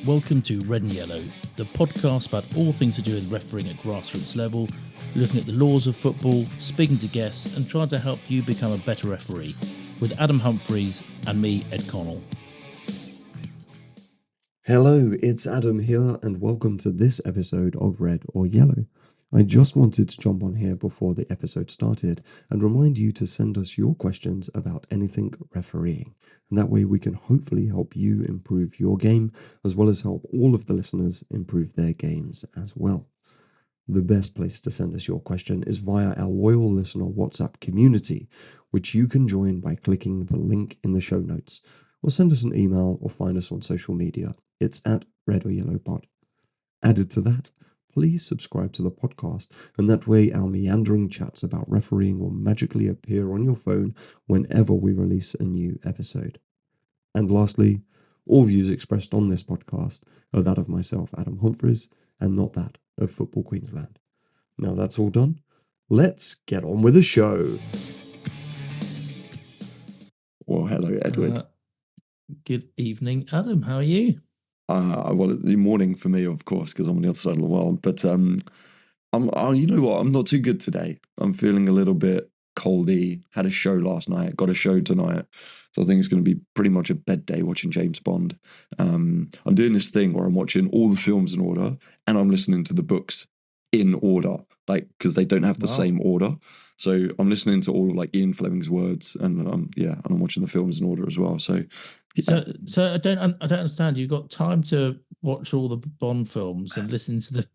Welcome to Red and Yellow, the podcast about all things to do with refereeing at grassroots level, looking at the laws of football, speaking to guests, and trying to help you become a better referee, with Adam Humphreys and me, Ed Connell. Hello, it's Adam here, and welcome to this episode of Red or Yellow. I just wanted to jump on here before the episode started and remind you to send us your questions about anything refereeing. And that way we can hopefully help you improve your game, as well as help all of the listeners improve their games as well. The best place to send us your question is via our loyal listener WhatsApp community, which you can join by clicking the link in the show notes, or send us an email or find us on social media. It's at Red or Yellow Pod. Added to that, please subscribe to the podcast, and that way our meandering chats about refereeing will magically appear on your phone whenever we release a new episode. And lastly, all views expressed on this podcast are that of myself, Adam Humphreys, and not that of Football Queensland. Now that's all done, let's get on with the show. Well, hello, Edward. Good evening, Adam. How are you? Well, the morning for me, of course, because I'm on the other side of the world. But you know what? I'm not too good today. I'm feeling a little bit coldy. Had a show last night. Got a show tonight. So I think it's going to be pretty much a bed day watching James Bond. I'm doing this thing where I'm watching all the films in order and I'm listening to the books in order, like because they don't have the same order. So I'm listening to all of like Ian Fleming's words, and and I'm watching the films in order as well. So. Yeah. So I don't understand. You've got time to watch all the Bond films and listen to the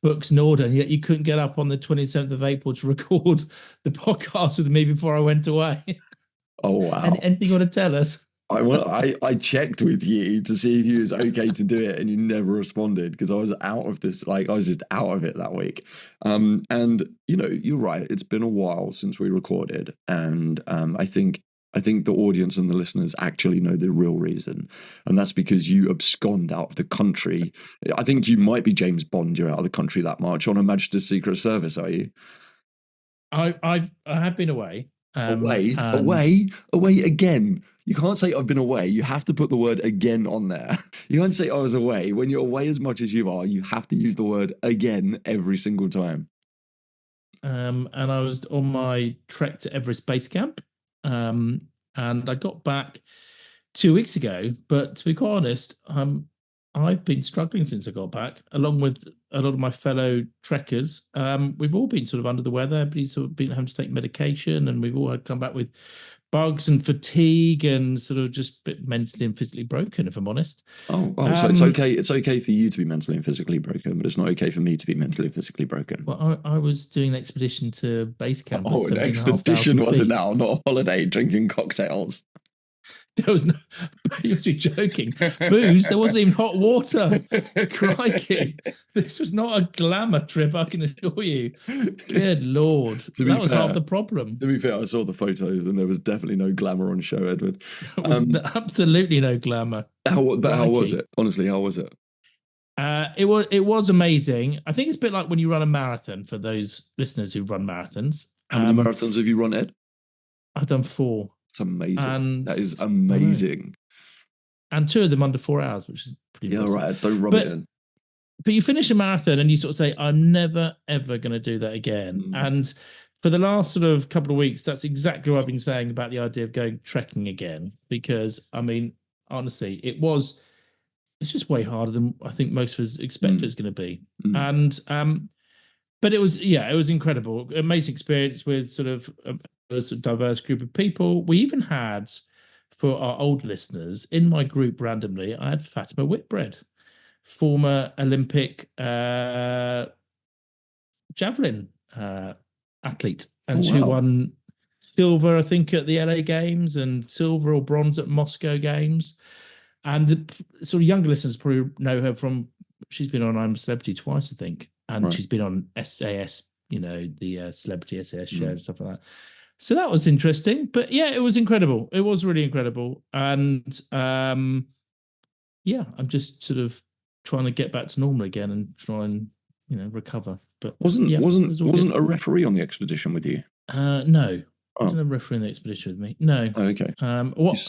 books in order, and yet you couldn't get up on the 27th of April to record the podcast with me before I went away. Oh wow! Anything you want to tell us? I checked with you to see if you was okay to do it, and you never responded because I was out of this. Like I was just out of it that week. And you know, you're right. It's been a while since we recorded, and I think the audience and the listeners actually know the real reason, and that's because you abscond out of the country. I think you might be James Bond. You're out of the country that much on Her Majesty's Secret Service, are you? I have been away. Away again. You can't say I've been away. You have to put the word again on there. You can't say I was away. When you're away as much as you are, you have to use the word again every single time. And I was on my trek to Everest Base Camp. And I got back 2 weeks ago, but to be quite honest, I've been struggling since I got back, along with a lot of my fellow trekkers. We've all been sort of under the weather. Everybody's sort of been having to take medication, and we've all had to come back with bugs and fatigue and sort of just a bit mentally and physically broken, if I'm honest. So it's okay. It's okay for you to be mentally and physically broken, but it's not okay for me to be mentally and physically broken. Well, I was doing an expedition to base camp. Oh, an expedition was it now? Not a holiday drinking cocktails. There was no, you must be joking. Booze, there wasn't even hot water. Crikey. This was not a glamour trip, I can assure you. Good Lord. That was half the problem. To be fair, I saw the photos and there was definitely no glamour on show, Edward. There was absolutely no glamour. How was it? Honestly, how was it? It was amazing. I think it's a bit like when you run a marathon, for those listeners who run marathons. How many marathons have you run, Ed? I've done 4. It's amazing. That is amazing. And 2 of them under 4 hours, which is pretty impressive. Right. Don't rub it in. But you finish a marathon and you sort of say, I'm never, ever going to do that again. And for the last sort of couple of weeks, that's exactly what I've been saying about the idea of going trekking again. Because, I mean, honestly, it's just way harder than I think most of us expect it's going to be. And, but it was incredible. Amazing experience with sort of a diverse group of people. We even had, for our old listeners, in my group randomly, I had Fatima Whitbread, former Olympic javelin athlete, and who won silver, I think, at the LA Games and silver or bronze at Moscow Games. And the sort of younger listeners probably know her from, she's been on I'm a Celebrity twice, I think, and she's been on SAS, you know, the Celebrity SAS show and stuff like that. So that was interesting, but yeah, it was incredible. It was really incredible. And I'm just sort of trying to get back to normal again and try and, you know, recover. But wasn't a referee on the expedition with you? No. I didn't have a referee on the expedition with me. No. Oh, okay.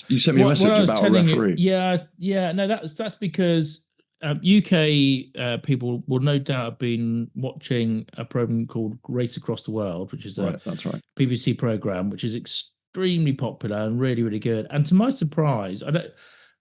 You sent me a message about a referee. No, that's because UK people will no doubt have been watching a program called Race Across the World, which is a That's right. BBC program, which is extremely popular and really, really good. And to my surprise, I don't.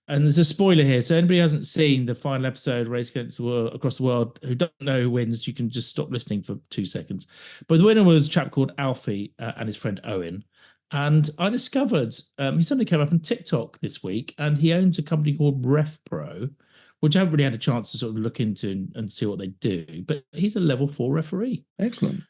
And there's a spoiler here, so anybody who hasn't seen the final episode, Race Against the World, Across the World, who don't know who wins, you can just stop listening for 2 seconds. But the winner was a chap called Alfie and his friend Owen. And I discovered he suddenly came up on TikTok this week, and he owns a company called RefPro, which I haven't really had a chance to sort of look into and see what they do. But he's a level 4 referee. Excellent.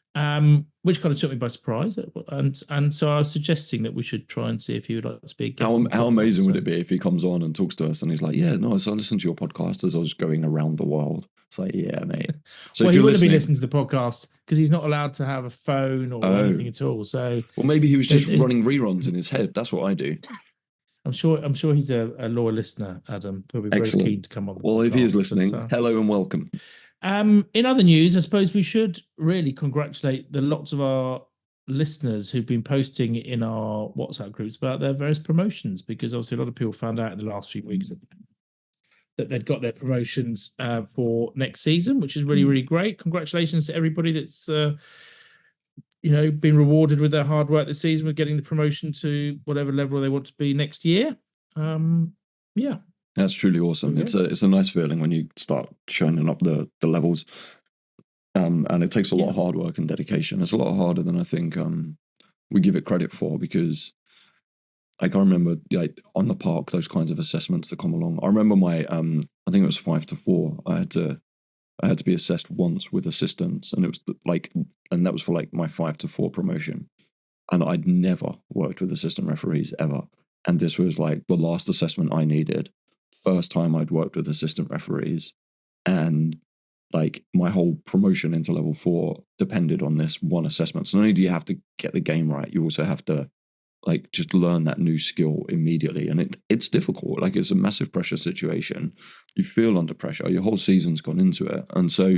Which kind of took me by surprise, and so I was suggesting that we should try and see if he would like to be a guest. How amazing would it be if he comes on and talks to us and he's like, "Yeah, no, so I listened to your podcast as I was going around the world." It's like, yeah, mate. So well, if he you're wouldn't be listening listening to the podcast because he's not allowed to have a phone or anything at all. So, well, maybe he was just running reruns in his head. That's what I do. I'm sure he's a loyal listener, Adam. He'll be very keen to come on. Well, if he is listening, hello and welcome. In other news, I suppose we should really congratulate the lots of our listeners who've been posting in our WhatsApp groups about their various promotions, because obviously a lot of people found out in the last few weeks that they'd got their promotions for next season, which is really, really great. Congratulations to everybody that's been rewarded with their hard work this season with getting the promotion to whatever level they want to be next year. Yeah. That's truly awesome. Okay. It's a nice feeling when you start showing up the levels, and it takes a lot of hard work and dedication. It's a lot harder than I think we give it credit for, because I can remember on the park those kinds of assessments that come along. I remember my I think it was 5 to 4. I had to be assessed once with assistants, and it was and that was for like my 5 to 4 promotion, and I'd never worked with assistant referees ever, and this was like the last assessment I needed. First time I'd worked with assistant referees, and like my whole promotion into level 4 depended on this one assessment. So not only do you have to get the game right, you also have to like just learn that new skill immediately, and it's difficult. Like, it's a massive pressure situation. You feel under pressure. Your whole season's gone into it, and so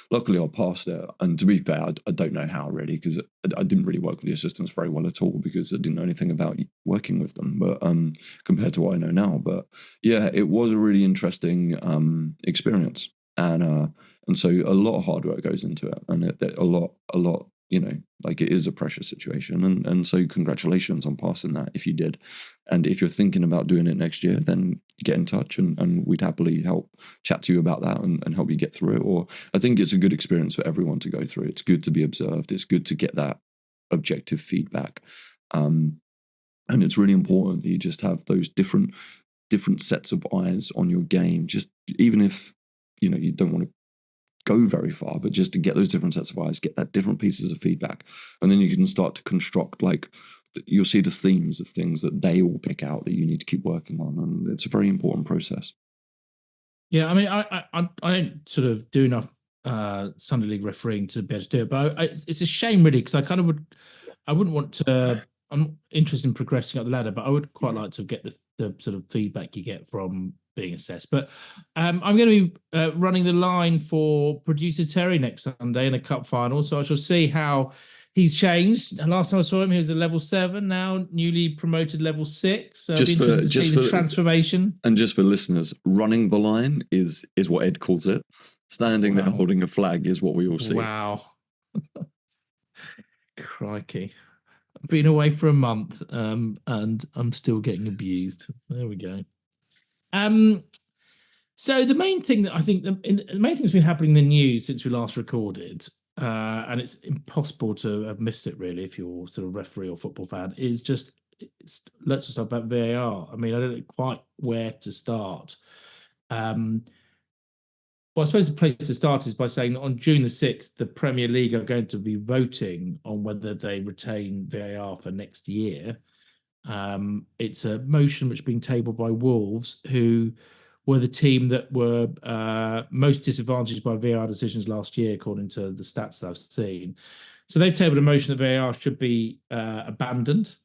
luckily I passed it. And to be fair, I don't know how really, because I didn't really work with the assistants very well at all, because I didn't know anything about working with them. But compared to what I know now, but yeah, it was a really interesting experience, and so a lot of hard work goes into it, and a lot. Like, it is a pressure situation, and so congratulations on passing that if you did. And if you're thinking about doing it next year, then get in touch, and we'd happily help chat to you about that and help you get through it. Or I think it's a good experience for everyone to go through. It's good to be observed. It's good to get that objective feedback, and it's really important that you just have those different sets of eyes on your game. Just even if you don't want to go very far, but just to get those different sets of eyes, get that different pieces of feedback, and then you can start to construct, like, you'll see the themes of things that they all pick out that you need to keep working on, and it's a very important process. Yeah, I mean, I don't sort of do enough Sunday League refereeing to be able to do it, but it's a shame really, because I wouldn't want to. I'm interested in progressing up the ladder, but I would quite like to get the sort of feedback you get from being assessed. But I'm going to be running the line for producer Terry next Sunday in a cup final, so I shall see how he's changed. And last time I saw him, he was a level 7, now newly promoted level 6. So just for the transformation. And just for listeners, running the line is what Ed calls it. Standing there holding a flag is what we all see. Wow. Crikey. I've been away for a month, and I'm still getting abused. There we go. So the main thing that I think the main thing that's been happening in the news since we last recorded, and it's impossible to have missed it really if you're sort of referee or football fan, is let's just talk about VAR. I mean, I don't know quite where to start. Well, I suppose the place to start is by saying that on June the 6th, the Premier League are going to be voting on whether they retain VAR for next year. It's a motion which is being tabled by Wolves, who were the team that were most disadvantaged by VAR decisions last year, according to the stats that I've seen. So they've tabled a motion that VAR should be abandoned.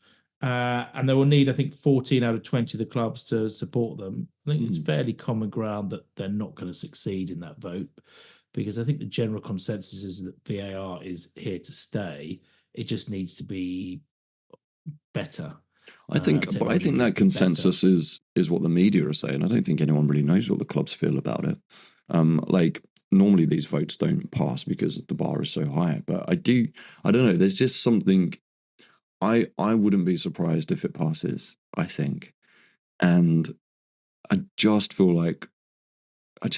And they will need, I think, 14 out of 20 of the clubs to support them. I think it's fairly common ground that they're not going to succeed in that vote, because I think the general consensus is that VAR is here to stay. It just needs to be better. I think that consensus is what the media are saying. I don't think anyone really knows what the clubs feel about it. Like normally these votes don't pass because the bar is so high, but I don't know. There's just something. I wouldn't be surprised if it passes. I think, and I just feel like I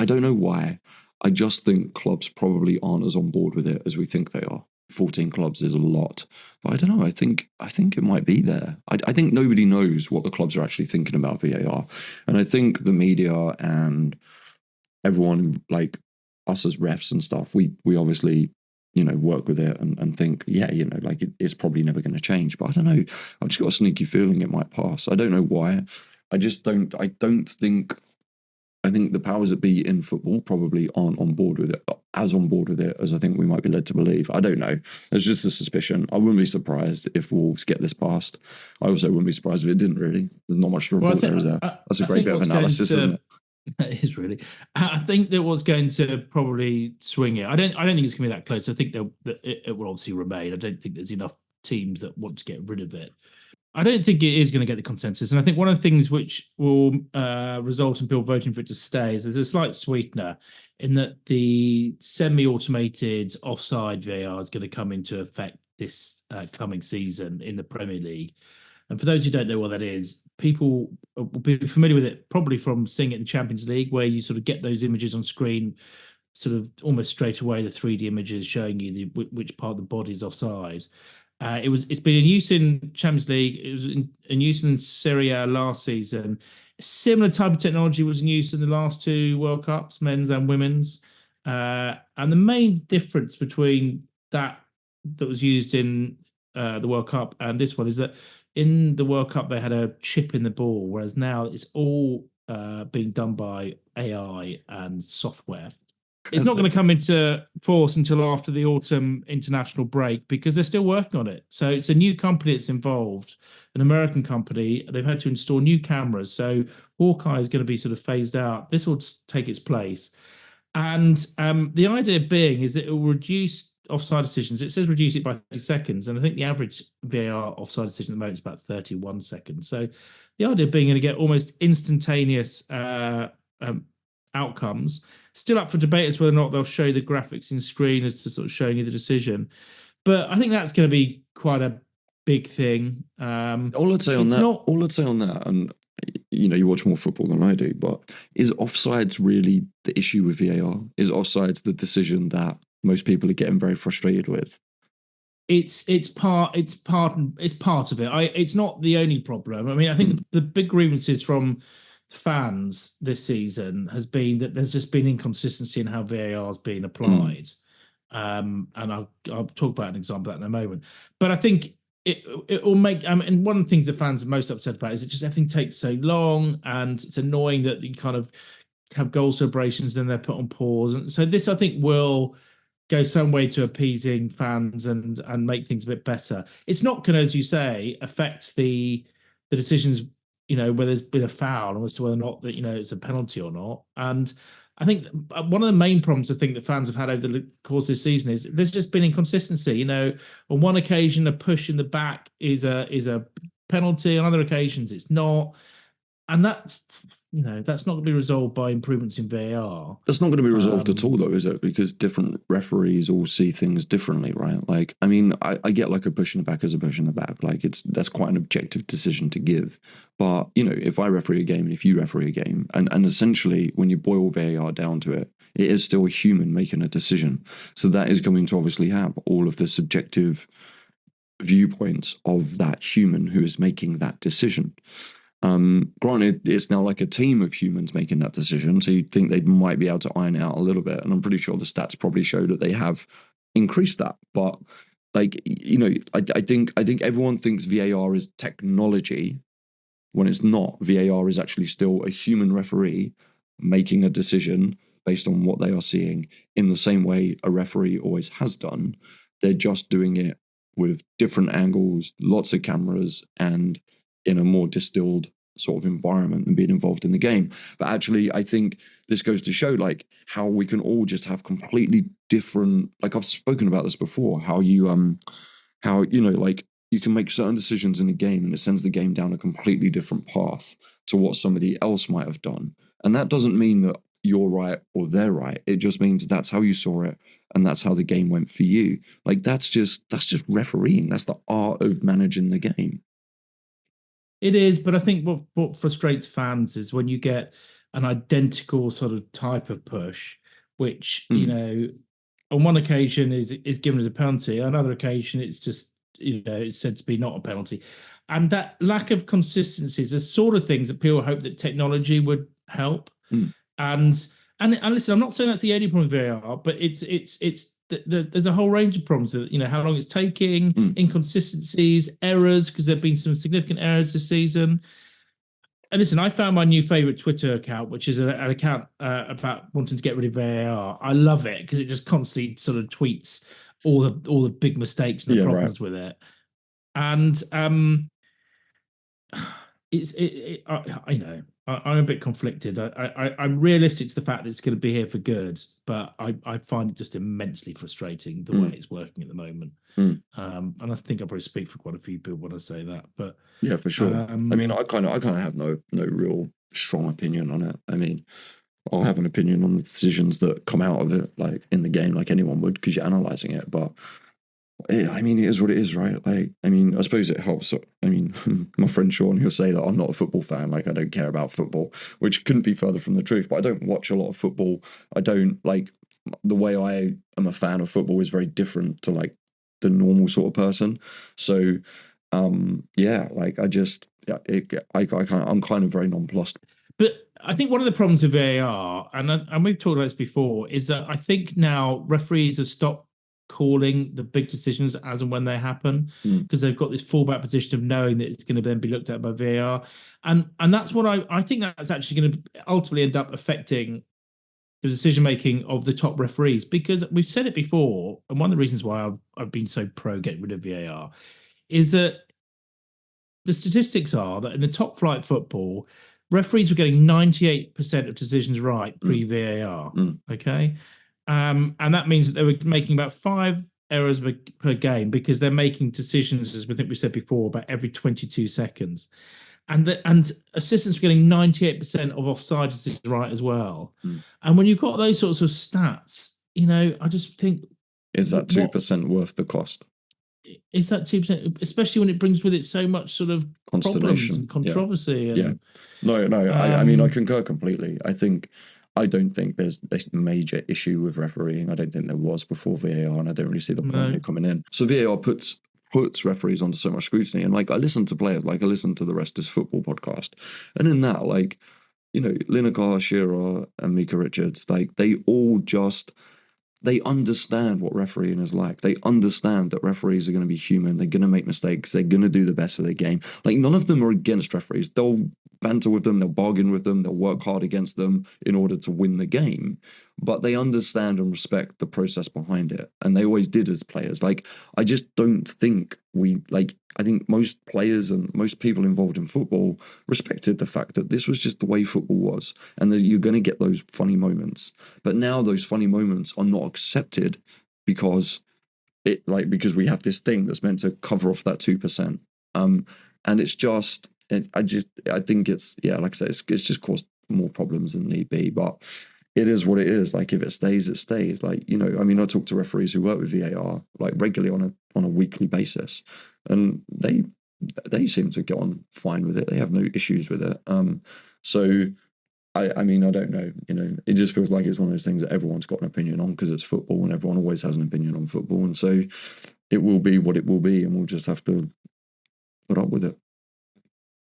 don't know why. I just think clubs probably aren't as on board with it as we think they are. 14 clubs is a lot, but I don't know. I think it might be there. I think nobody knows what the clubs are actually thinking about VAR, and I think the media and everyone like us as refs and stuff, we obviously work with it and think like it's probably never going to change. But I don't know. I've just got a sneaky feeling it might pass. I don't know why. I don't think. I think the powers that be in football probably aren't on board with it, as as I think we might be led to believe. I don't know. There's just a suspicion. I wouldn't be surprised if Wolves get this passed. I also wouldn't be surprised if it didn't really. There's not much to report there, is there? That's a great bit of analysis, isn't it? It is really. I think that what's going to probably swing it. I don't think it's going to be that close. I think that it will obviously remain. I don't think there's enough teams that want to get rid of it. I don't think it is going to get the consensus. And I think one of the things which will result in people voting for it to stay is there's a slight sweetener in that the semi-automated offside VAR is going to come into effect this coming season in the Premier League. And for those who don't know what that is, people will be familiar with it probably from seeing it in the Champions League, where you sort of get those images on screen sort of almost straight away, the 3D images showing you which part of the body is offside. It's been in use in Champions League. It was in use in Serie A last season. A similar type of technology was in use in the last two World Cups, men's and women's. And the main difference between that was used in the World Cup and this one is that in the World Cup they had a chip in the ball, whereas now it's all being done by AI and software. It's not going to come into force until after the autumn international break because they're still working on it. So it's a new company that's involved, an American company. They've had to install new cameras. So Hawkeye is going to be sort of phased out. This will take its place. And the idea being is that it will reduce offside decisions. It says reduce it by 30 seconds. And I think the average VAR offside decision at the moment is about 31 seconds. So the idea being going to get almost instantaneous outcomes. Still up for debate as whether or not they'll show the graphics in screen as to sort of showing you the decision. But I think that's going to be quite a big thing. All I'd say on that, and you watch more football than I do, but is offsides really the issue with VAR? Is offsides the decision that most people are getting very frustrated with? It's part of it. It's not the only problem. I mean, I think the big grievances from fans this season has been that there's just been inconsistency in how VAR is being applied. And I'll talk about an example of that in a moment. But I think it will make, and one of the things the fans are most upset about is that just everything takes so long, and it's annoying that you kind of have goal celebrations and they're put on pause. And so this, I think, will go some way to appeasing fans and make things a bit better. It's not going to, as you say, affect the decisions, where there's been a foul as to whether or not that, it's a penalty or not. And I think one of the main problems I think that fans have had over the course of this season is there's just been inconsistency. On one occasion, a push in the back is a penalty. On other occasions, it's not. And that's not going to be resolved by improvements in VAR. That's not going to be resolved at all, though, is it? Because different referees all see things differently, right? Like, I mean, I get like a push in the back as a push in the back. Like, that's quite an objective decision to give. But, if I referee a game and if you referee a game, and essentially when you boil VAR down to it, it is still a human making a decision. So that is going to obviously have all of the subjective viewpoints of that human who is making that decision. Granted, it's now like a team of humans making that decision, so you'd think they might be able to iron it out a little bit, and I'm pretty sure the stats probably show that they have increased that. But I think everyone thinks VAR is technology when it's not. VAR is actually still a human referee making a decision based on what they are seeing in the same way a referee always has done. They're just doing it with different angles, lots of cameras, and in a more distilled sort of environment than being involved in the game. But actually, I think this goes to show like how we can all just have completely different, like I've spoken about this before, how like you can make certain decisions in a game and it sends the game down a completely different path to what somebody else might have done. And that doesn't mean that you're right or they're right. It just means that's how you saw it and that's how the game went for you. Like that's just refereeing. That's the art of managing the game. It is, but I think what frustrates fans is when you get an identical sort of type of push, which, you know, on one occasion is given as a penalty, on another occasion it's just, you know, it's said to be not a penalty. And that lack of consistency is the sort of things that people hope that technology would help. And listen, I'm not saying that's the only problem with VAR, but there's a whole range of problems. You know, how long it's taking, inconsistencies, errors, because there've been some significant errors this season. And listen, I found my new favorite Twitter account, which is an account about wanting to get rid of VAR. I love it because it just constantly sort of tweets all the big mistakes and the problems with it. And I know I'm a bit conflicted. I'm realistic to the fact that it's going to be here for good, but I find it just immensely frustrating the way it's working at the moment. And I think I probably speak for quite a few people when I say that. But yeah, for sure. I mean, I kind of have no real strong opinion on it. I mean, I'll have an opinion on the decisions that come out of it, like in the game, like anyone would, because you're analysing it. But I mean, it is what it is, right? Like, I mean, I suppose it helps. I mean, my friend Sean, he'll say that I'm not a football fan. Like, I don't care about football, which couldn't be further from the truth. But I don't watch a lot of football. I don't like the way I am a fan of football is very different to like the normal sort of person. So, yeah, like I'm kind of very nonplussed. But I think one of the problems with VAR, and we've talked about this before, is that I think now referees have stopped calling the big decisions as and when they happen because they've got this fallback position of knowing that it's going to then be looked at by VAR, and that's what I think that's actually going to ultimately end up affecting the decision making of the top referees, because we've said it before, and one of the reasons why I've been so pro getting rid of VAR is that the statistics are that in the top flight football, referees were getting 98% of decisions right pre-VAR. Okay. And that means that they were making about 5 errors per game because they're making decisions, as I think we said before, about every 22 seconds. And assistants were getting 98% of offside decisions right as well. And when you've got those sorts of stats, you know, I just think... Is that 2% worth the cost? Is that 2%, especially when it brings with it so much sort of problems and controversy? Yeah. No. I mean, I concur completely. I don't think there's a major issue with refereeing. I don't think there was before VAR, and I don't really see the point in it coming in. So VAR puts referees under so much scrutiny. And like, I listen to players, like I listen to the Rest is Football podcast. And in that, like, you know, Lineker, Shearer, and Mika Richards, like they all just... they understand what refereeing is like. They understand that referees are going to be human. They're going to make mistakes. They're going to do the best for their game. Like, none of them are against referees. They'll banter with them. They'll bargain with them. They'll work hard against them in order to win the game. But they understand and respect the process behind it. And they always did as players. Like, I just don't think I think most players and most people involved in football respected the fact that this was just the way football was, and that you're going to get those funny moments. But now those funny moments are not accepted because we have this thing that's meant to cover off that 2%. And it's just, I think it's, yeah, like I said, it's just caused more problems than need be. But it is what it is. Like, if it stays, it stays. Like, you know, I mean, I talk to referees who work with VAR like regularly on a weekly basis, and they seem to get on fine with it. They have no issues with it. So I mean, I don't know. You know, it just feels like it's one of those things that everyone's got an opinion on because it's football, and everyone always has an opinion on football, and so it will be what it will be, and we'll just have to put up with it.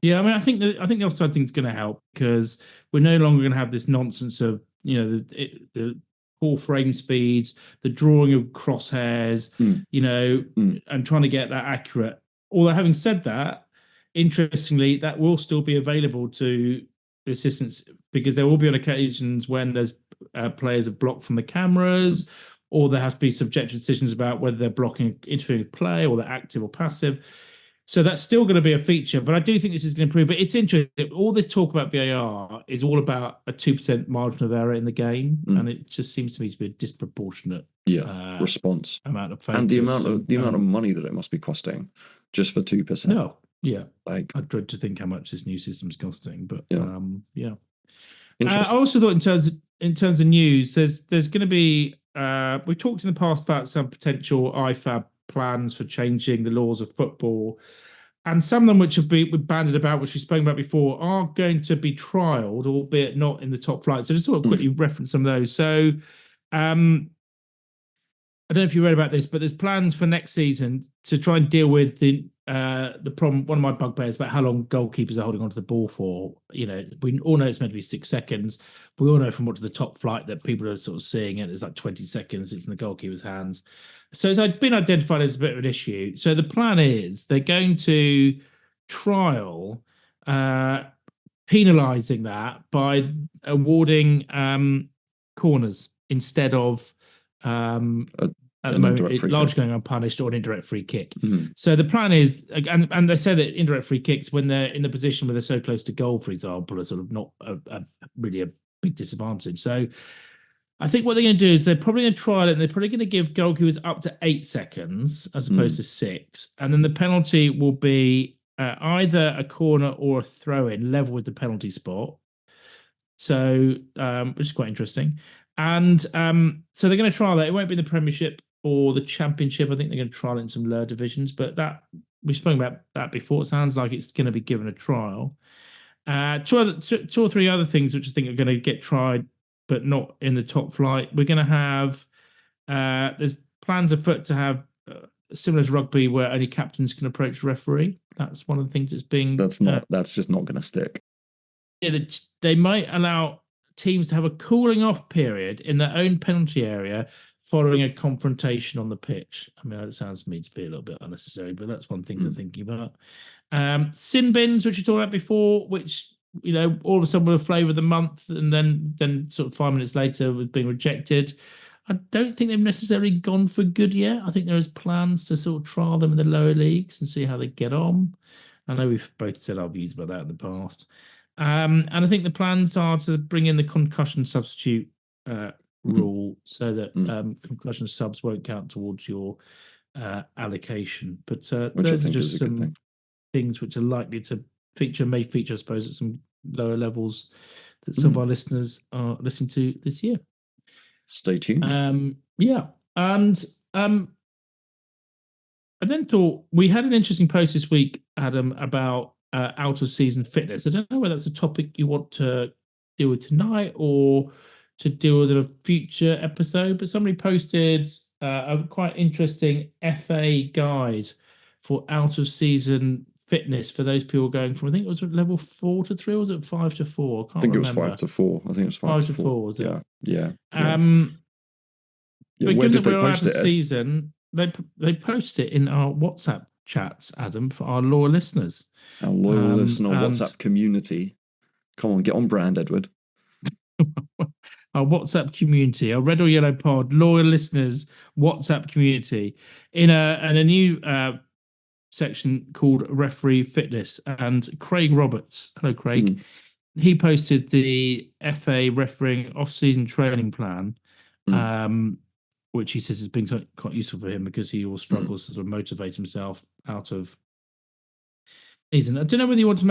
Yeah, I mean, I think the offside thing's going to help because we're no longer going to have this nonsense of, you know, the poor frame speeds, the drawing of crosshairs, you know, and trying to get that accurate. Although, having said that, interestingly, that will still be available to the assistants, because there will be on occasions when there's players are blocked from the cameras, or there have to be subjective decisions about whether they're blocking, interfering with play, or they're active or passive. So that's still going to be a feature, but I do think this is going to improve. But it's interesting. All this talk about VAR is all about a 2% margin of error in the game, and it just seems to me to be a disproportionate response amount of focus. And the amount of money that it must be costing. just for 2%. No, yeah. Like, I dread to think how much this new system's costing, but Yeah. yeah. I interesting. also thought in terms of news, there's going to be we talked in the past about some potential IFAB plans for changing the laws of football, and some of them which have been bandied about, which we've spoken about before, are going to be trialled, albeit not in the top flight. So just sort of quickly reference some of those. So I don't know if you read about this, but there's plans for next season to try and deal with the problem. One of my bugbears about how long goalkeepers are holding onto the ball for. You know, we all know it's meant to be 6 seconds. We all know from what's the top flight that people are sort of seeing it as like 20 seconds. It's in the goalkeeper's hands. So it's been identified as a bit of an issue. So the plan is they're going to trial penalising that by awarding corners instead of at the moment, large going unpunished or an indirect free kick. Mm-hmm. So the plan is, and they say that indirect free kicks, when they're in the position where they're so close to goal, for example, are sort of not really a big disadvantage. So I think what they're going to do is they're probably going to trial it, and they're probably going to give goalkeepers up to 8 seconds as opposed to 6. And then the penalty will be either a corner or a throw-in level with the penalty spot. So, which is quite interesting. And so they're going to trial that. It won't be the Premiership or the Championship. I think they're going to trial it in some lower divisions. But that we've spoken about that before. It sounds like it's going to be given a trial. Two or three other things which I think are going to get tried, but not in the top flight. We're going to have there's plans afoot to have similar to rugby, where only captains can approach the referee. That's one of the things that's being. That's just not going to stick. Yeah, that they might allow teams to have a cooling off period in their own penalty area following a confrontation on the pitch. I mean, it sounds to me to be a little bit unnecessary, but that's one thing to think about. Sin bins, which we talked about before, which, you know, all of a sudden were a flavour of the month, and then sort of 5 minutes later was being rejected. I don't think they've necessarily gone for good yet. I think there is plans to sort of trial them in the lower leagues and see how they get on. I know we've both said our views about that in the past. And I think the plans are to bring in the concussion substitute rule so that concussion subs won't count towards your allocation. But those are just some things which are likely to may feature, I suppose, at some lower levels that some of our listeners are listening to this year. Stay tuned. Yeah. And I then thought we had an interesting post this week, Adam, about out of season fitness. I don't know whether that's a topic you want to deal with tonight or to deal with in a future episode, but somebody posted a quite interesting FA guide for out of season fitness for those people going from, I think it was level 4 to 3, or was it 5 to 4? I think remember. It was 5 to 4. I think it was 5 to 4. Was it? Yeah. Where did they post it? Season, they post it in our WhatsApp chats, Adam, for our loyal listeners. Our loyal listener WhatsApp community. Come on, get on brand, Edward. Our WhatsApp community, our Red or Yellow Pod loyal listeners WhatsApp community, in a new section called Referee Fitness. And Craig Roberts, hello Craig, he posted the FA refereeing off-season training plan, which he says has been quite useful for him because he all struggles to sort of motivate himself out of season. I don't know whether you want to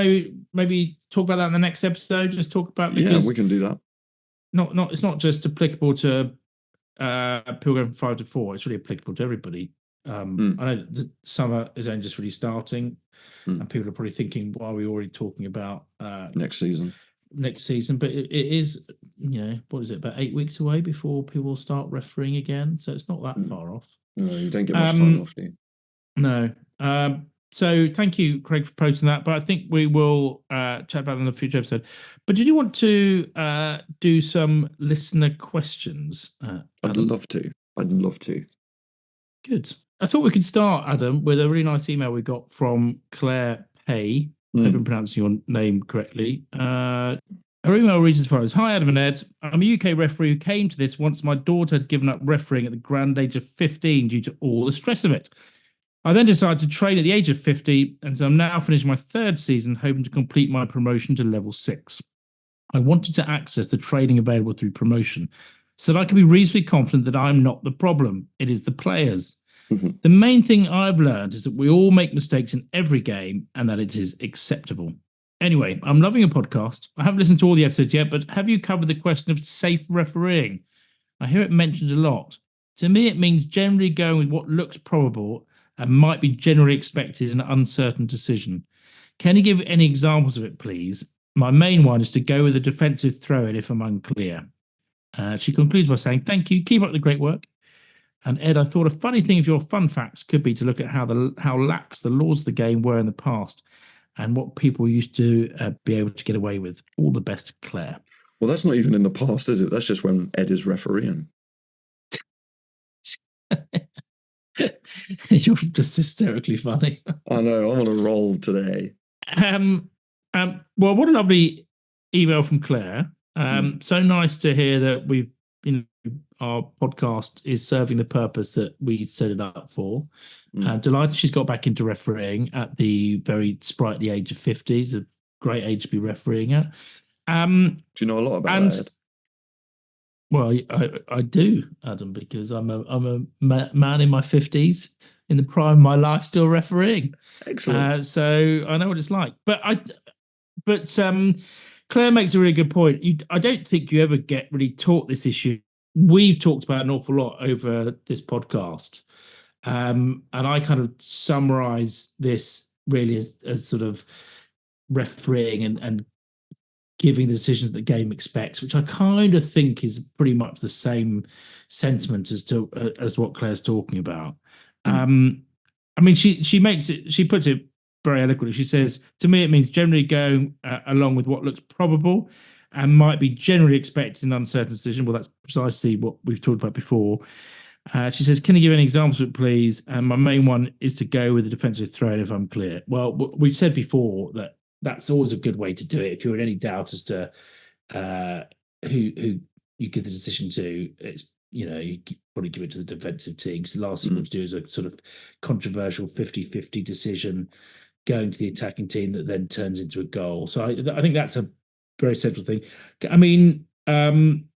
maybe talk about that in the next episode. Just talk about, because we can do that. It's not just applicable to people going from 5 to 4. It's really applicable to everybody. I know that the summer is only just really starting, and people are probably thinking, why are we already talking about next season? But it is, what is it, about 8 weeks away before people will start refereeing again, so it's not that far off. No, you don't get much time off, do you? No. So thank you, Craig, for posting that, but I think we will chat about it in a future episode. But did you want to do some listener questions? I'd love to. Good. I thought we could start, Adam, with a really nice email we got from Claire Hay. I hope I'm pronouncing your name correctly. Her email reads as follows: Hi, Adam and Ed. I'm a UK referee who came to this once my daughter had given up refereeing at the grand age of 15 due to all the stress of it. I then decided to train at the age of 50, and so I'm now finishing my 3rd season, hoping to complete my promotion to level 6. I wanted to access the training available through promotion so that I can be reasonably confident that I'm not the problem. It is the players. The main thing I've learned is that we all make mistakes in every game and that it is acceptable. Anyway, I'm loving a podcast. I haven't listened to all the episodes yet, but have you covered the question of safe refereeing? I hear it mentioned a lot. To me, it means generally going with what looks probable and might be generally expected in an uncertain decision. Can you give any examples of it, please? My main one is to go with a defensive throw-in if I'm unclear. She concludes by saying, thank you, keep up the great work. And Ed, I thought a funny thing of your fun facts could be to look at how lax the laws of the game were in the past and what people used to be able to get away with. All the best, Claire. Well, that's not even in the past, is it? That's just when Ed is refereeing. You're just hysterically funny. I know, I'm on a roll today. Well, what a lovely email from Claire. So nice to hear that our podcast is serving the purpose that we set it up for. Delighted she's got back into refereeing at the very sprightly age of 50. It's a great age to be refereeing at. Do you know a lot about that, Ed? Well, I do, Adam, because I'm a man in my 50s, in the prime of my life, still refereeing. Excellent. So I know what it's like. But Claire makes a really good point. I don't think you ever get really taught this issue. We've talked about an awful lot over this podcast. And I kind of summarize this really as sort of refereeing and giving the decisions that the game expects, which I kind of think is pretty much the same sentiment as what Claire's talking about. I mean, she puts it very eloquently. She says, to me, it means generally going along with what looks probable and might be generally expected in an uncertain decision. Well, that's precisely what we've talked about before. She says, can you give any examples of it, please? And my main one is to go with the defensive throw if I'm clear. Well, we've said before that that's always a good way to do it. If you're in any doubt as to who you give the decision to, it's, you probably give it to the defensive team, because the last thing you want to do is a sort of controversial 50-50 decision going to the attacking team that then turns into a goal. So I think that's a very central thing. I mean, can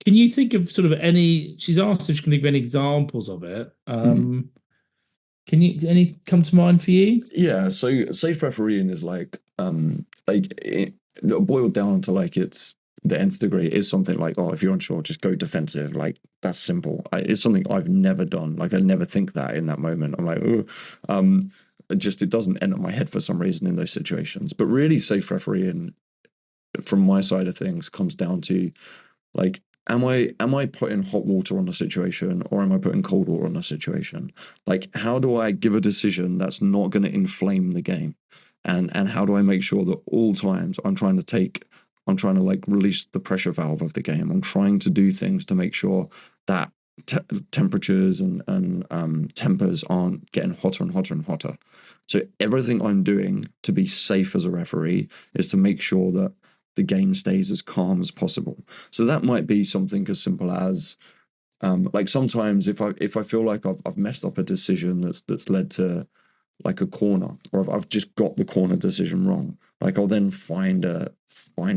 you think of sort of any? She's asked if she can think of any examples of it. Can you any come to mind for you? Yeah, so safe refereeing is boiled down to it's the nth degree is something like, oh, if you're unsure, just go defensive. Like, that's simple. It's something I've never done. Like, I never think that in that moment. I'm like, it doesn't enter my head for some reason in those situations. But really, safe refereeing, from my side of things, comes down to am I putting hot water on a situation, or am I putting cold water on a situation? Like, how do I give a decision that's not going to inflame the game? And how do I make sure that all times I'm trying to release the pressure valve of the game? I'm trying to do things to make sure that temperatures and tempers aren't getting hotter and hotter and hotter. So everything I'm doing to be safe as a referee is to make sure that the game stays as calm as possible. So that might be something as simple as, sometimes if I feel like I've messed up a decision that's led to a corner, or I've just got the corner decision wrong, I'll then find a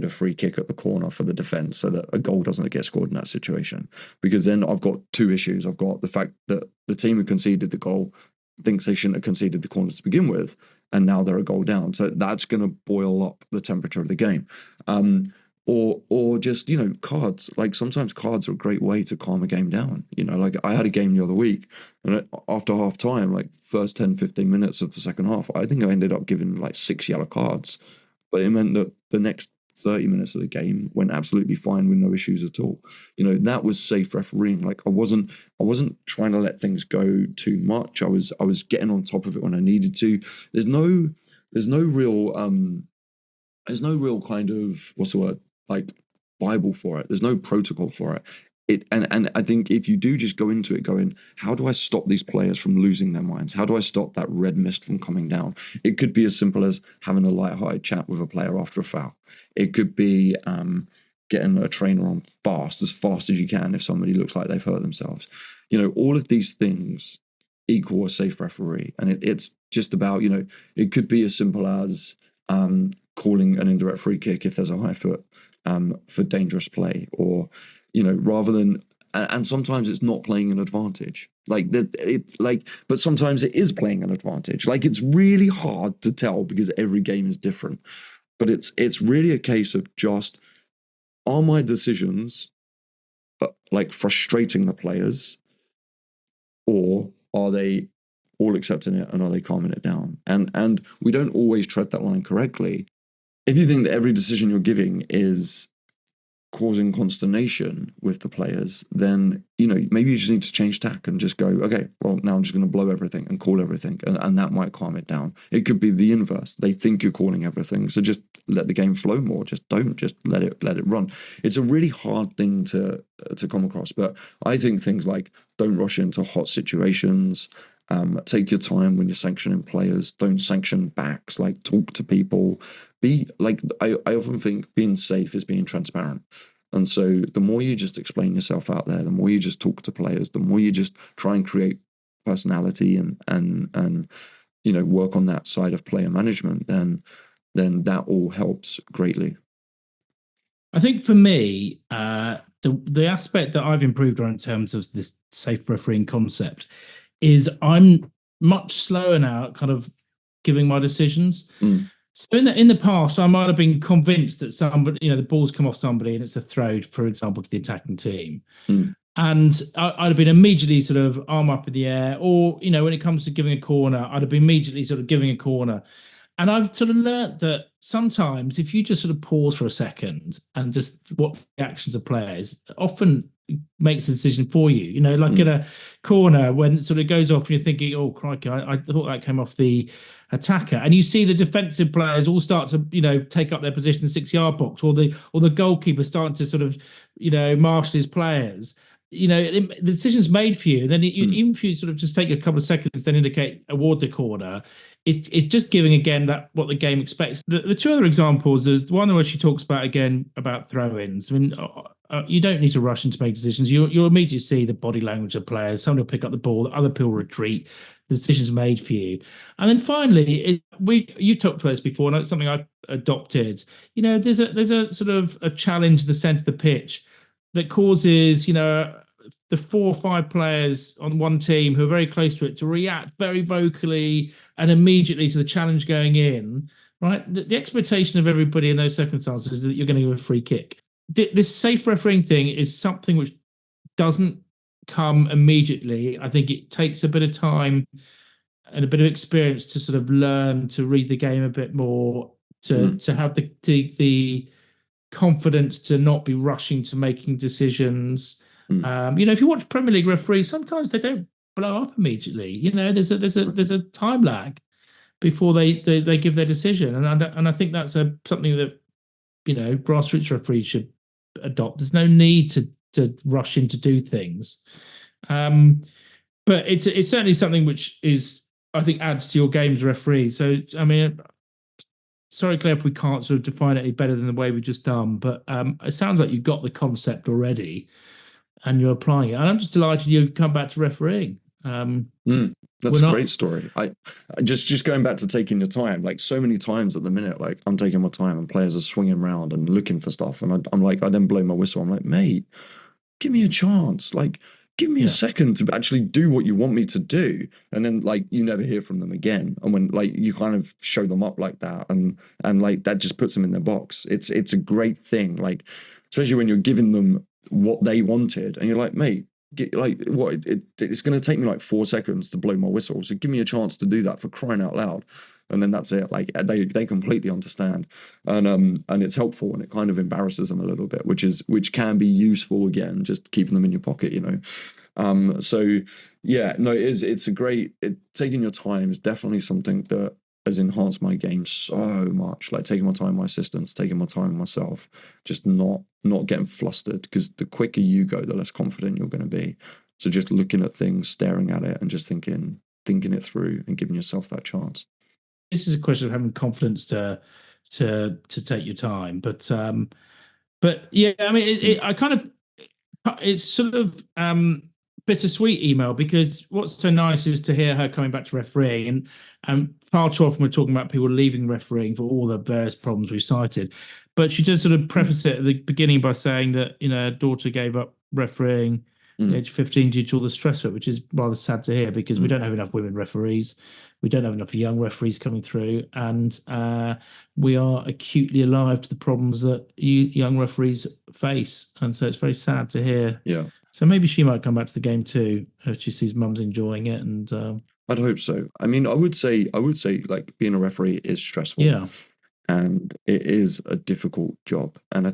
free kick at the corner for the defense so that a goal doesn't get scored in that situation. Because then I've got two issues. I've got the fact that the team who conceded the goal thinks they shouldn't have conceded the corner to begin with, and now they're a goal down. So that's going to boil up the temperature of the game. Or just, cards. Sometimes cards are a great way to calm a game down. I had a game the other week, and after half time, first 10, 15 minutes of the second half, I think I ended up giving 6 yellow cards. But it meant that the next 30 minutes of the game went absolutely fine with no issues at all. That was safe refereeing. I wasn't trying to let things go too much. I was getting on top of it when I needed to. There's no real kind of, what's the word, Bible for it. There's no protocol for it. And I think if you do just go into it going, how do I stop these players from losing their minds? How do I stop that red mist from coming down? It could be as simple as having a light-hearted chat with a player after a foul. It could be getting a trainer on as fast as you can if somebody looks like they've hurt themselves. All of these things equal a safe referee. And it's just about, it could be as simple as calling an indirect free kick if there's a high foot for dangerous play, or rather than, and sometimes it's not playing an advantage. Like that, but sometimes it is playing an advantage. Like it's really hard to tell because every game is different. But it's really a case of just, are my decisions like frustrating the players, or are they all accepting it and are they calming it down? And we don't always tread that line correctly. If you think that every decision you're giving is causing consternation with the players, then maybe you just need to change tack and just go, okay, well, now I'm just going to blow everything and call everything, and that might calm it down. It could be the inverse. They think you're calling everything, so just let the game flow more. Just let it run. It's a really hard thing to come across, but I think things like don't rush into hot situations. Take your time when you're sanctioning players. Don't sanction backs. Like, talk to people. Be like, I often think being safe is being transparent. And so the more you just explain yourself out there, the more you just talk to players, the more you just try and create personality and work on that side of player management, then that all helps greatly. I think for me, the aspect that I've improved on in terms of this safe refereeing concept is I'm much slower now at kind of giving my decisions. So in the past, I might have been convinced that somebody, the ball's come off somebody and it's a throw, for example, to the attacking team. And I'd have been immediately sort of arm up in the air, or, when it comes to giving a corner, I'd have been immediately sort of giving a corner. And I've sort of learnt that sometimes if you just sort of pause for a second and just watch the actions of players, often makes the decision for you. Like in a corner when it sort of goes off and you're thinking, oh, crikey, I thought that came off the attacker. And you see the defensive players all start to, take up their position in the 6-yard box, or the goalkeeper starting to sort of, marshal his players. The decision's made for you. And then even if you sort of just take a couple of seconds, then indicate award the corner, it's just giving again that what the game expects. The two other examples is the one where she talks about again about throw-ins. I mean, you don't need to rush into make decisions. You'll immediately see the body language of players. Someone will pick up the ball, other people retreat. The decision's made for you. And then finally, you talked about this before, and it's something I adopted. There's a sort of a challenge in the centre of the pitch that causes, the 4 or 5 players on one team who are very close to it to react very vocally and immediately to the challenge going in, right? The expectation of everybody in those circumstances is that you're going to give a free kick. This safe refereeing thing is something which doesn't come immediately. I think it takes a bit of time and a bit of experience to sort of learn to read the game a bit more, to have the confidence to not be rushing to making decisions. If you watch Premier League referees, sometimes they don't blow up immediately. There's a time lag before they give their decision, and I think that's something that grassroots referees should adopt. There's no need to rush in to do things, but it's certainly something which is, I think, adds to your game's referee. So I mean, sorry, Claire, if we can't sort of define it any better than the way we've just done, but it sounds like you've got the concept already and you're applying it. And I'm just delighted you've come back to refereeing. That's a great story. I just going back to taking your time, like so many times at the minute, like I'm taking my time and players are swinging around and looking for stuff. And I'm like, I then blow my whistle. I'm like, mate, give me a chance. Like, give me a second to actually do what you want me to do. And then like you never hear from them again. And when like you kind of show them up like that and like that just puts them in their box. It's a great thing. Like, especially when you're giving them what they wanted and you're like, mate, it's going to take me like 4 seconds to blow my whistle. So give me a chance to do that, for crying out loud. And then that's it. Like they completely understand. And it's helpful, and it kind of embarrasses them a little bit, which can be useful again, just keeping them in your pocket, So yeah, no, it's a great, taking your time is definitely something that has enhanced my game so much. Like taking my time with my assistants, taking my time with myself, just not getting flustered, because the quicker you go, the less confident you're going to be. So just looking at things, staring at it, and just thinking it through and giving yourself that chance. This is a question of having confidence to take your time, but yeah, I mean, it's sort of bittersweet email, because what's so nice is to hear her coming back to refereeing, and far too often we're talking about people leaving refereeing for all the various problems we cited. But she does sort of preface it at the beginning by saying that her daughter gave up refereeing the age of 15 due to all the stress of it, which is rather sad to hear because we don't have enough women referees. We don't have enough young referees coming through, and we are acutely alive to the problems that young referees face. And so it's very sad to hear. Yeah. So maybe she might come back to the game too if she sees mums enjoying it. And I'd hope so. I mean, I would say like being a referee is stressful. yeah. And it is a difficult job. And I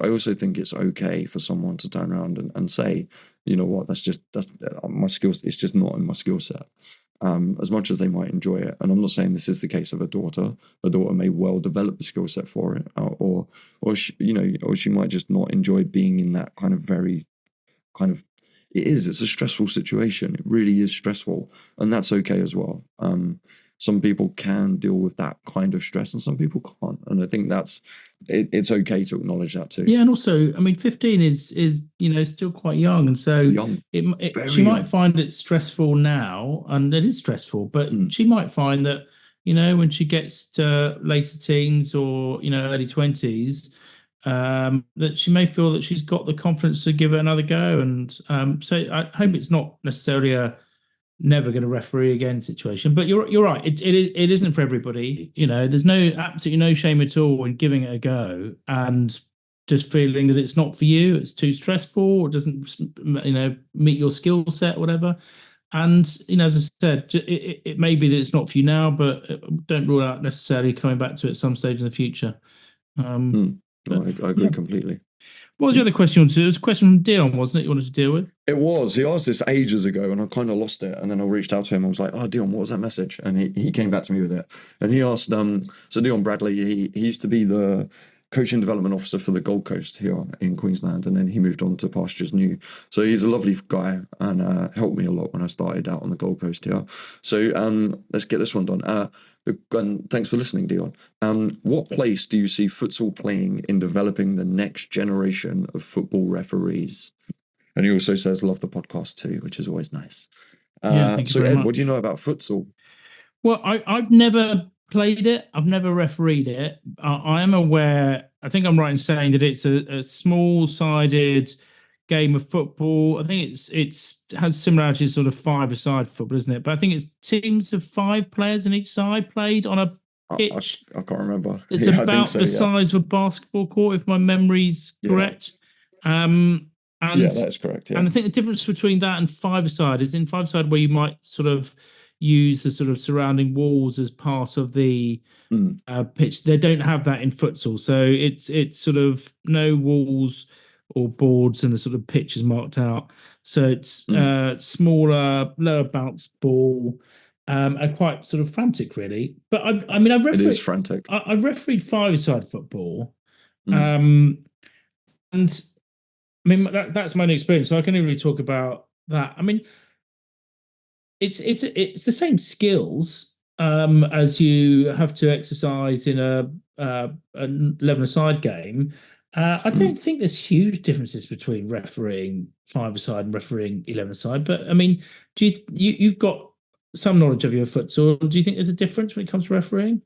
also think it's okay for someone to turn around and say, you know what, that's my skills. It's just not in my skill set. As much as they might enjoy it. And I'm not saying this is the case of a daughter. A daughter may well develop the skill set for it, or she might just not enjoy being in that kind of very kind of, it's a stressful situation. It really is stressful. And that's okay as well. Some people can deal with that kind of stress and some people can't. And I think it's okay to acknowledge that too. Yeah, and also, I mean, 15 is still quite young, and so Young. She might find it stressful now, and it is stressful, but she might find that, when she gets to later teens or, early 20s, that she may feel that she's got the confidence to give it another go. And so I hope it's not necessarily a never going to referee again situation, but you're right. It isn't for everybody. There's absolutely no shame at all in giving it a go and just feeling that it's not for you. It's too stressful, or doesn't meet your skill set, or whatever. And as I said, it may be that it's not for you now, but don't rule out necessarily coming back to it at some stage in the future. No, I agree completely. What was the other question you wanted to do? It was a question from Dion, wasn't it, you wanted to deal with? It was. He asked this ages ago and I kind of lost it. And then I reached out to him. I was like, oh, Dion, what was that message? And he came back to me with it. And he asked, so Dion Bradley, he used to be the coaching development officer for the Gold Coast here in Queensland. And then he moved on to pastures new. So he's a lovely guy and helped me a lot when I started out on the Gold Coast here. So let's get this one done. And thanks for listening, Dion. What place do you see futsal playing in developing the next generation of football referees? And he also says, love the podcast too, which is always nice. So Ed, what do you know about futsal? Well, I've never played it. I've never refereed it. I am aware, I think I'm right in saying that it's a small-sided game of football. I think it has similarities sort of five-a-side football, isn't it? But I think it's teams of 5 players in each side played on a pitch. I can't remember. It's about the size of a basketball court, if my memory's correct. Yeah, that's correct. Yeah. And I think the difference between that and five-a-side is in five-a-side where you might sort of use the sort of surrounding walls as part of the pitch. They don't have that in futsal. So it's sort of no walls or boards and the sort of pitch is marked out. So it's smaller, lower bounce ball, and quite sort of frantic, really. But I've refereed. It is frantic. I've refereed five-a-side football, and I mean that's my own experience. So I can only really talk about that. I mean, it's the same skills as you have to exercise in an 11-a-side game. I don't think there's huge differences between refereeing 5-a-side and refereeing 11-a-side. But I mean, do you've got some knowledge of your futsal? Do you think there's a difference when it comes to refereing?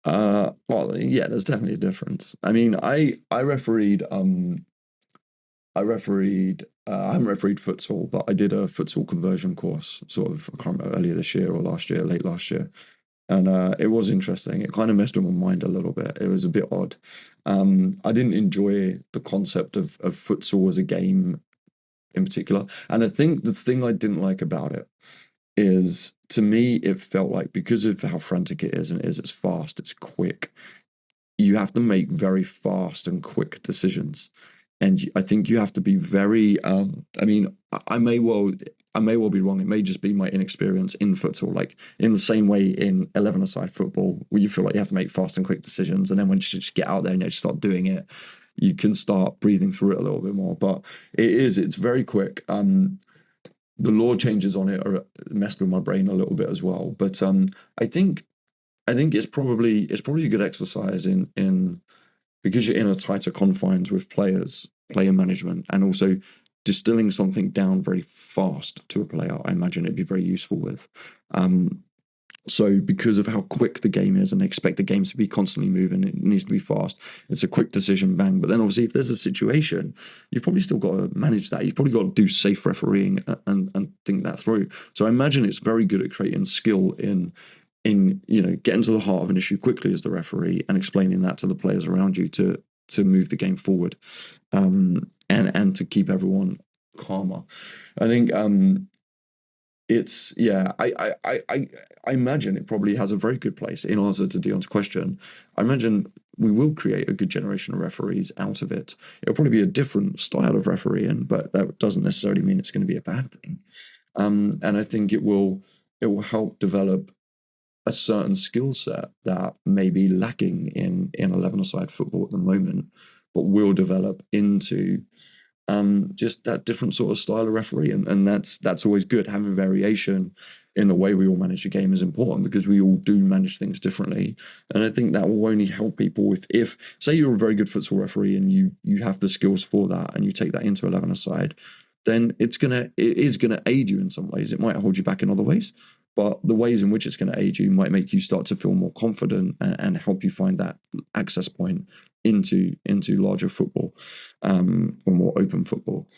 Well, yeah, there's definitely a difference. I mean, I refereed. I haven't refereed futsal, but I did a futsal conversion course, sort of, I can't remember, earlier this year or late last year. And it was interesting. It kind of messed with my mind a little bit. It was a bit odd. I didn't enjoy the concept of futsal as a game in particular. And I think the thing I didn't like about it is, to me, it felt like, because of how frantic it is, and it's fast, it's quick, you have to make very fast and quick decisions. And I think you have to be very, I mean, I may well be wrong. It may just be my inexperience in futsal. Like, in the same way in 11-a-side football, where you feel like you have to make fast and quick decisions. And then when you just get out there and you just start doing it, you can start breathing through it a little bit more. But it's very quick. The law changes on it are messed with my brain a little bit as well. But I think it's probably a good exercise in because you're in a tighter confines with player management, and also distilling something down very fast to a player. I imagine it'd be very useful with. So because of how quick the game is and they expect the games to be constantly moving, it needs to be fast. It's a quick decision, bang. But then obviously if there's a situation, you've probably still got to manage that. You've probably got to do safe refereeing and think that through. So I imagine it's very good at creating skill in getting to the heart of an issue quickly as the referee and explaining that to the players around you to move the game forward, and to keep everyone calmer. I think it's I imagine it probably has a very good place. In answer to Dion's question, I imagine we will create a good generation of referees out of it. It'll probably be a different style of refereeing, but that doesn't necessarily mean it's going to be a bad thing. And I think it will help develop a certain skill set that may be lacking in 11-a-side football at the moment, but will develop into just that different sort of style of referee, and that's always good. Having variation in the way we all manage the game is important because we all do manage things differently, and I think that will only help people if say you're a very good futsal referee and you have the skills for that and you take that into 11-a-side, then it is gonna aid you in some ways. It might hold you back in other ways, but the ways in which it's going to aid you might make you start to feel more confident and help you find that access point into larger football, or more open football.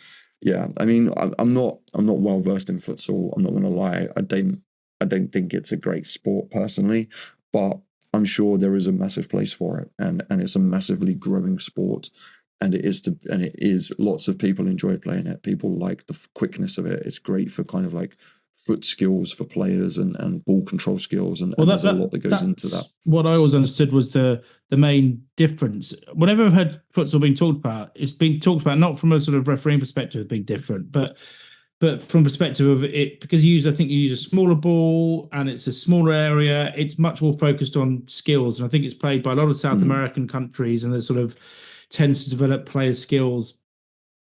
Yeah, I mean, I'm not well versed in futsal. I'm not going to lie. I don't think it's a great sport personally, but I'm sure there is a massive place for it, and it's a massively growing sport. And it is lots of people enjoy playing it. People like the quickness of it. It's great for kind of like foot skills for players and ball control skills, and there's a lot that goes into that. What I always understood was the main difference. Whenever I've heard futsal being talked about, it's been talked about not from a sort of refereeing perspective as being different, but from perspective of it, because I think you use a smaller ball and it's a smaller area, it's much more focused on skills. And I think it's played by a lot of South American countries, and it sort of tends to develop player skills,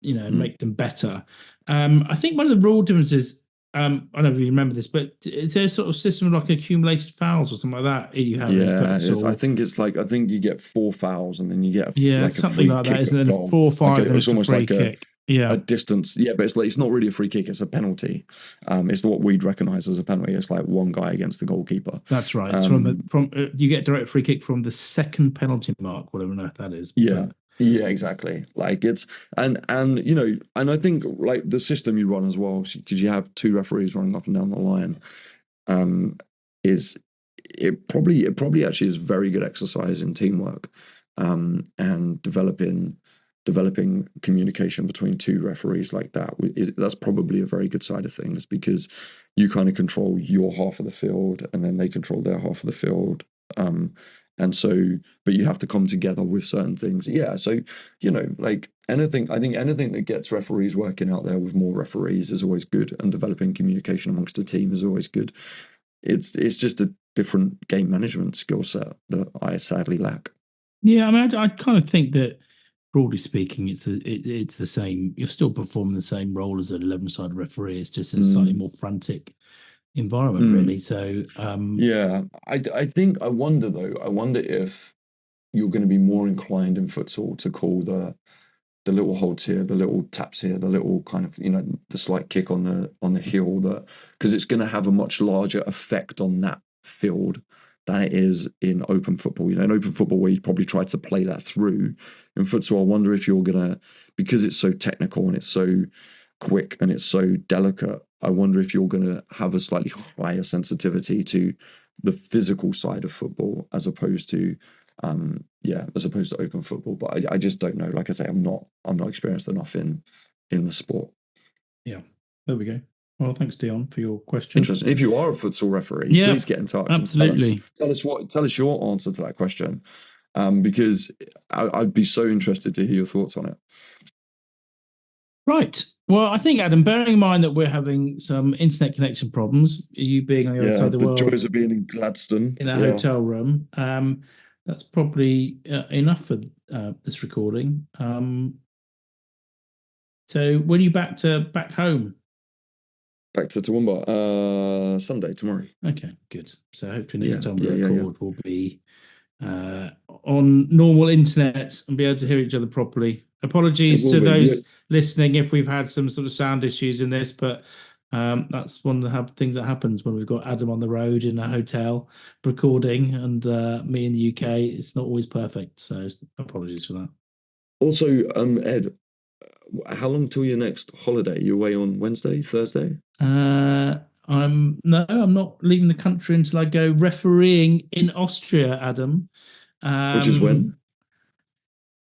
and make them better. I think one of the rule differences, I don't know if you remember this, but is there a sort of system of like accumulated fouls or something like that you have? Yeah, I think you get 4 fouls and then you get something like that, isn't it? 4 or 5, and it's almost like a distance. Yeah, but it's not really a free kick; it's a penalty. It's what we'd recognise as a penalty. It's like one guy against the goalkeeper. That's right. It's from you get direct free kick from the second penalty mark, whatever that is. Yeah. Yeah, exactly. Like it's and I think like the system you run as well, because you have 2 referees running up and down the line, is it probably actually is very good exercise in teamwork, and developing communication between 2 referees like that. That's probably a very good side of things, because you kind of control your half of the field and then they control their half of the field. And so, but you have to come together with certain things. Yeah. So, like I think anything that gets referees working out there with more referees is always good, and developing communication amongst a team is always good. It's just a different game management skill set that I sadly lack. Yeah. I mean, I kind of think that broadly speaking, it's the same. You're still performing the same role as an 11-side referee. It's just a slightly more frantic environment, really. So I wonder if you're going to be more inclined in futsal to call the little holds here, the little taps here, the little kind of the slight kick on the heel, because it's going to have a much larger effect on that field than it is in open football. In open football, where you probably try to play that through, in futsal, I wonder if you're gonna, because it's so technical and it's so quick and it's so delicate, I wonder if you're going to have a slightly higher sensitivity to the physical side of football as opposed to open football. But I just don't know. Like I say, I'm not experienced enough in the sport. Yeah, there we go. Well, thanks, Dion, for your question. Interesting. If you are a futsal referee, please get in touch. Absolutely. And tell us your answer to that question, because I'd be so interested to hear your thoughts on it. Right. Well, I think, Adam, bearing in mind that we're having some internet connection problems, you being on the other side of the world, the joys of being in Gladstone in a hotel room, that's probably enough for this recording. So when are you back home? Back to Toowoomba Sunday, tomorrow. Okay, good. So hopefully next time we record we'll be on normal internet and be able to hear each other properly. Apologies to those listening if we've had some sort of sound issues in this, but That's one of the things that happens when we've got Adam on the road in a hotel recording, and me in the UK. It's not always perfect, so apologies for that. Also, Ed, how long till your next holiday? You away on Wednesday, Thursday? I'm not leaving the country until I go refereeing in Austria, Adam. Which is when?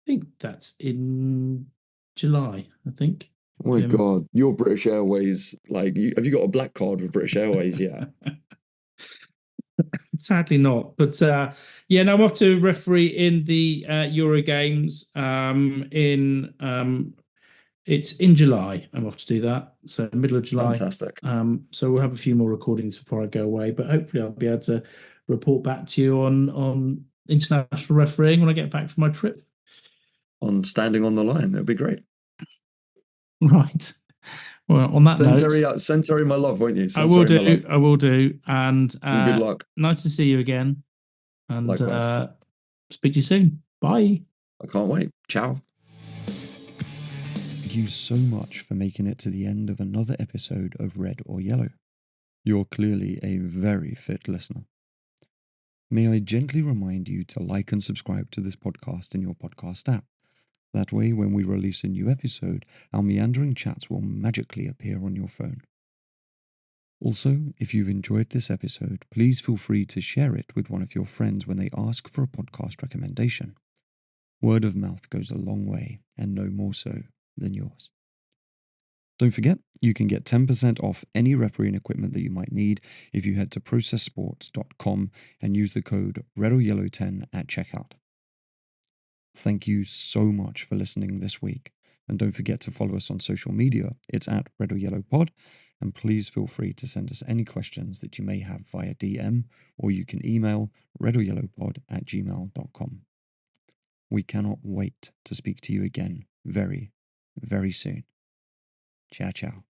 I think that's in July, I think. Oh my God, your British Airways, like, have you got a black card with British Airways yet? Sadly not, but yeah, no, I'm off to referee in the Euro Games. It's in July. I'm off to do that, so middle of July. Fantastic. So we'll have a few more recordings before I go away, but hopefully I'll be able to report back to you on international refereeing when I get back from my trip. On standing on the line, that'd be great. Right. Well, on that note, send Terry my love, won't you? I will do. I will do. And good luck. Nice to see you again. And Likewise. Speak to you soon. Bye. I can't wait. Ciao. Thank you so much for making it to the end of another episode of Red or Yellow. You're clearly a very fit listener. May I gently remind you to like and subscribe to this podcast in your podcast app. That way, when we release a new episode, our meandering chats will magically appear on your phone. Also, if you've enjoyed this episode, please feel free to share it with one of your friends when they ask for a podcast recommendation. Word of mouth goes a long way, and no more so than yours. Don't forget, you can get 10% off any refereeing equipment that you might need if you head to processports.com and use the code REDORYELLOW10 at checkout. Thank you so much for listening this week, and don't forget to follow us on social media. It's at Red or Yellow Pod, and please feel free to send us any questions that you may have via DM, or you can email redoryellowpod@gmail.com. We cannot wait to speak to you again very, very soon. Ciao, ciao.